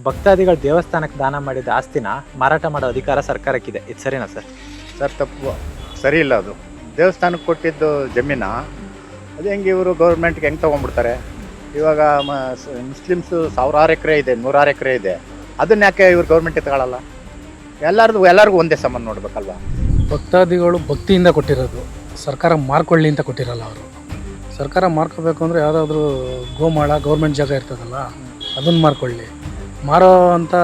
ಭಕ್ತಾದಿಗಳು ದೇವಸ್ಥಾನಕ್ಕೆ ದಾನ ಮಾಡಿದ ಆಸ್ತಿನ ಮಾರಾಟ ಮಾಡೋ ಅಧಿಕಾರ ಸರ್ಕಾರಕ್ಕಿದೆ, ಇದು ಸರಿನಾ ಸರ್? ಸರ್ ತಪ್ಪು, ಸರಿ ಇಲ್ಲ. ಅದು ದೇವಸ್ಥಾನಕ್ಕೆ ಕೊಟ್ಟಿದ್ದು ಜಮೀನ ಅದು ಹೆಂಗೆ ಇವರು ಗೌರ್ಮೆಂಟ್ಗೆ ಹೆಂಗೆ ತೊಗೊಂಡ್ಬಿಡ್ತಾರೆ? ಇವಾಗ ಮುಸ್ಲಿಮ್ಸು 1000 ಎಕರೆ ಇದೆ, 100 ಎಕರೆ ಇದೆ, ಅದನ್ನ ಯಾಕೆ ಇವ್ರು ಗೌರ್ಮೆಂಟ್ ತಗೊಳ್ಳಲ್ಲ? ಎಲ್ಲರಿಗೂ ಒಂದೇ ಸಂಬಂಧ ನೋಡ್ಬೇಕಲ್ವಾ? ಭಕ್ತಾದಿಗಳು ಭಕ್ತಿಯಿಂದ ಕೊಟ್ಟಿರೋದು, ಸರ್ಕಾರ ಮಾರ್ಕೊಳ್ಳಿ ಅಂತ ಕೊಟ್ಟಿರಲ್ಲ ಅವರು. ಸರ್ಕಾರ ಮಾರ್ಕೋಬೇಕು ಅಂದರೆ ಯಾವುದಾದ್ರೂ ಗೋಮಾಳ ಗೌರ್ಮೆಂಟ್ ಜಾಗ ಇರ್ತದಲ್ಲ ಅದನ್ನು ಮಾರ್ಕೊಳ್ಳಿ. ಮಾರೋ ಅಂಥ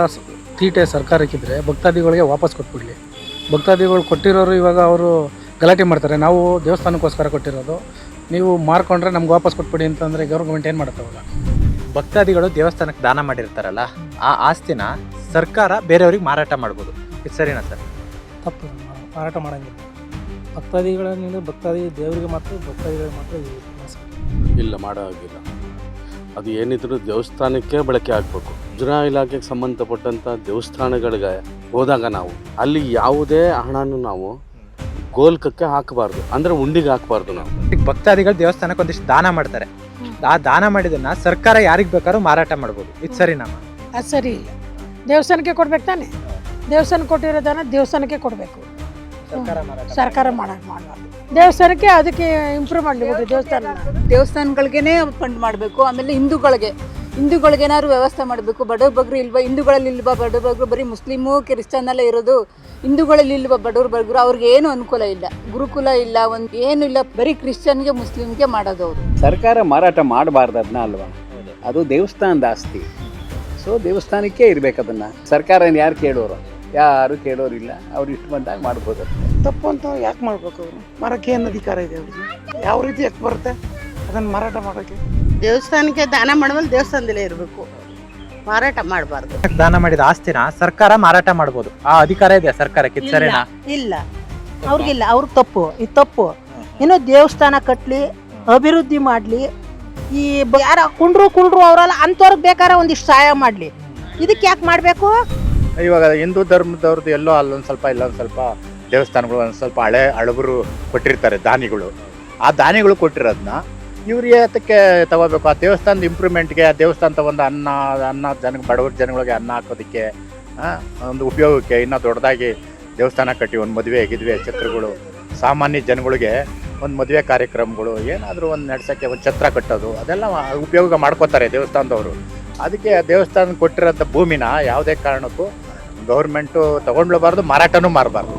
ತೀಟೆ ಸರ್ಕಾರಕ್ಕಿದ್ರೆ ಭಕ್ತಾದಿಗಳಿಗೆ ವಾಪಸ್ ಕೊಟ್ಬಿಡಲಿ. ಭಕ್ತಾದಿಗಳು ಕೊಟ್ಟಿರೋರು ಇವಾಗ ಅವರು ಗಲಾಟೆ ಮಾಡ್ತಾರೆ, ನಾವು ದೇವಸ್ಥಾನಕ್ಕೋಸ್ಕರ ಕೊಟ್ಟಿರೋದು, ನೀವು ಮಾರ್ಕೊಂಡ್ರೆ ನಮ್ಗೆ ವಾಪಸ್ ಕೊಟ್ಬಿಡಿ ಅಂತಂದರೆ ಗೌರ್ಮೆಂಟ್ ಏನು ಮಾಡುತ್ತವಾಗ? ಭಕ್ತಾದಿಗಳು ದೇವಸ್ಥಾನಕ್ಕೆ ದಾನ ಮಾಡಿರ್ತಾರಲ್ಲ, ಆ ಆಸ್ತಿನ ಸರ್ಕಾರ ಬೇರೆಯವ್ರಿಗೆ ಮಾರಾಟ ಮಾಡ್ಬೋದು, ಇದು ಸರಿನಾ ಸರ್? ತಪ್ಪು, ಮಾರಾಟ ಮಾಡೋಂಗಿಲ್ಲ. ಭಕ್ತಾದಿಗಳನ್ನಿಂದ ಭಕ್ತಾದಿ ದೇವರಿಗೆ ಮಾತ್ರ, ಭಕ್ತಾದಿಗಳಿಗೆ ಮಾತ್ರ ಇಲ್ಲ, ಮಾಡೋ ಹಾಗಿಲ್ಲ. ಅದು ಏನಿದ್ರು ದೇವಸ್ಥಾನಕ್ಕೆ ಬಳಕೆ ಆಗಬೇಕು. ಮುಜರಾಯಿ ಇಲಾಖೆಗೆ ಸಂಬಂಧಪಟ್ಟಂಥ ದೇವಸ್ಥಾನಗಳಿಗೆ ಹೋದಾಗ ನಾವು ಅಲ್ಲಿ ಯಾವುದೇ ಹಣನೂ ನಾವು ಗೋಲ್ಕಕ್ಕೆ ಹಾಕಬಾರ್ದು, ಅಂದರೆ ಉಂಡಿಗೆ ಹಾಕಬಾರ್ದು. ನಾವು ಭಕ್ತಾದಿಗಳು ದೇವಸ್ಥಾನಕ್ಕೆ ಒಂದಿಷ್ಟು ದಾನ ಮಾಡ್ತಾರೆ, ಆ ದಾನ ಮಾಡಿದನ್ನ ಸರ್ಕಾರ ಯಾರಿಗೆ ಬೇಕಾದ್ರೂ ಮಾರಾಟ ಮಾಡ್ಬೋದು, ಇದು ಸರಿನಾ? ಅದು ಸರಿ ಇಲ್ಲ. ದೇವಸ್ಥಾನಕ್ಕೆ ಕೊಡ್ಬೇಕು ತಾನೆ, ದೇವಸ್ಥಾನಕ್ಕೆ ಕೊಟ್ಟಿರೋದನ್ನ ದೇವಸ್ಥಾನಕ್ಕೆ ಕೊಡಬೇಕು, ಸರ್ಕಾರ ಮಾಡಬಾರ್ದು. ದೇವಸ್ಥಾನಕ್ಕೆ ಅದಕ್ಕೆ ಇಂಪ್ರೂವ್ ಮಾಡಲಿಕ್ಕೆ ದೇವಸ್ಥಾನಗಳಿಗೇನೆ ಫಂಡ್ ಮಾಡಬೇಕು. ಆಮೇಲೆ ಹಿಂದೂಗಳಿಗೆ ಏನಾದ್ರು ವ್ಯವಸ್ಥೆ ಮಾಡಬೇಕು. ಬಡವ್ರ ಬಗ್ರು ಇಲ್ವಾ? ಹಿಂದೂಗಳಲ್ಲಿ ಇಲ್ವಾ ಬಡವ್ರ ಬಗ್ರು? ಬರೀ ಮುಸ್ಲಿಮು ಕ್ರಿಶ್ಚಿಯನ್ ಎಲ್ಲ ಇರೋದು, ಹಿಂದೂಗಳಲ್ಲಿ ಇಲ್ವಾ ಬಡವ್ರ ಬಗ್ರು? ಅವ್ರಿಗೆ ಏನು ಅನುಕೂಲ ಇಲ್ಲ, ಗುರುಕುಲ ಇಲ್ಲ, ಒಂದು ಏನು ಇಲ್ಲ, ಬರೀ ಕ್ರಿಶ್ಚಿಯನ್ಗೆ ಮುಸ್ಲಿಮ್ಗೆ ಮಾಡೋದು ಅವರು. ಸರ್ಕಾರ ಮಾರಾಟ ಮಾಡಬಾರ್ದು ಅದನ್ನ ಅಲ್ವಾ? ಅದು ದೇವಸ್ಥಾನದ ಆಸ್ತಿ. ಸೊ ದೇವಸ್ಥಾನಕ್ಕೆ ಇರ್ಬೇಕು ಅದನ್ನು. ಸರ್ಕಾರ ಯಾರು ಕೇಳೋರು? ಯಾರು ಕೇಳೋರಿಲ್ಲ, ಅವ್ರು ಇಷ್ಟು ಬಂದಾಗ ಮಾಡ್ಬೋದು. ತಪ್ಪು ಅಂತ ಯಾಕೆ ಮಾಡ್ಬೇಕು? ಅವರು ಮಾರಕ್ಕೆ ಏನು ಅಧಿಕಾರ ಇದೆ ಅವ್ರಿಗೆ? ಯಾವ ರೀತಿ ಯಾಕೆ ಬರುತ್ತೆ ಅದನ್ನು ಮಾರಾಟ ಮಾಡೋಕ್ಕೆ? ದೇವಸ್ಥಾನಕ್ಕೆ ದಾನ ಮಾಡುವಲ್ಲಿ ದೇವಸ್ಥಾನದಲ್ಲೇ ಇರಬೇಕು, ಮಾರಾಟ ಮಾಡಬಾರ್ದು. ದಾನ ಮಾಡಿದ ಆಸ್ತಿನ ಸರ್ಕಾರ ಮಾರಾಟ ಮಾಡ್ಬೋದು, ಆ ಅಧಿಕಾರ ಇದೆ ಸರ್ಕಾರಕ್ಕೆ, ಇದು ಸರಿನಾ? ಇಲ್ಲ, ಅವ್ರಿಗಿಲ್ಲ, ಅವ್ರಿಗೆ ತಪ್ಪು, ಇದು ತಪ್ಪು. ಇನ್ನು ದೇವಸ್ಥಾನ ಕಟ್ಟಲಿ, ಅಭಿವೃದ್ಧಿ ಮಾಡಲಿ, ಈ ಯಾರ ಕುಂಡ್ರು ಅವರೆಲ್ಲ ಅಂಥವ್ರಿಗೆ ಬೇಕಾದ್ರೆ ಒಂದಿಷ್ಟು ಸಹಾಯ ಮಾಡಲಿ. ಇದಕ್ಕೆ ಯಾಕೆ ಮಾಡಬೇಕು? ಇವಾಗ ಹಿಂದೂ ಧರ್ಮದವ್ರದ್ದು ಎಲ್ಲೋ ಅಲ್ಲೊಂದು ಸ್ವಲ್ಪ ಇಲ್ಲೊಂದು ಸ್ವಲ್ಪ ದೇವಸ್ಥಾನಗಳು ಒಂದು ಸ್ವಲ್ಪ ಹಳಬರು ಕೊಟ್ಟಿರ್ತಾರೆ, ದಾನಿಗಳು. ಆ ದಾನಿಗಳು ಕೊಟ್ಟಿರೋದನ್ನ ಇವ್ರು ಏತಕ್ಕೆ ತಗೋಬೇಕು? ಆ ದೇವಸ್ಥಾನದ ಇಂಪ್ರೂವ್ಮೆಂಟ್ಗೆ, ಆ ದೇವಸ್ಥಾನ ತಗೊಂಡು ಅನ್ನ ಬಡವ್ರ ಜನಗಳಿಗೆ ಅನ್ನ ಹಾಕೋದಕ್ಕೆ, ಒಂದು ಉಪಯೋಗಕ್ಕೆ ಇನ್ನೂ ದೊಡ್ಡದಾಗಿ ದೇವಸ್ಥಾನ ಕಟ್ಟಿ ಒಂದು ಮದುವೆ ಛತ್ರಗಳು, ಸಾಮಾನ್ಯ ಜನಗಳಿಗೆ ಒಂದು ಮದುವೆ ಕಾರ್ಯಕ್ರಮಗಳು ಏನಾದರೂ ಒಂದು ನಡೆಸೋಕ್ಕೆ ಒಂದು ಛತ್ರ ಕಟ್ಟೋದು, ಅದೆಲ್ಲ ಉಪಯೋಗ ಮಾಡ್ಕೋತಾರೆ ದೇವಸ್ಥಾನದವರು. ಅದಕ್ಕೆ ದೇವಸ್ಥಾನ ಕೊಟ್ಟಿರೋಂಥ ಭೂಮಿನ ಯಾವುದೇ ಕಾರಣಕ್ಕೂ ಗೌರ್ಮೆಂಟು ತೊಗೊಂಡ್ಲಬಾರ್ದು, ಮಾರಾಟನೂ ಮಾಡಬಾರ್ದು.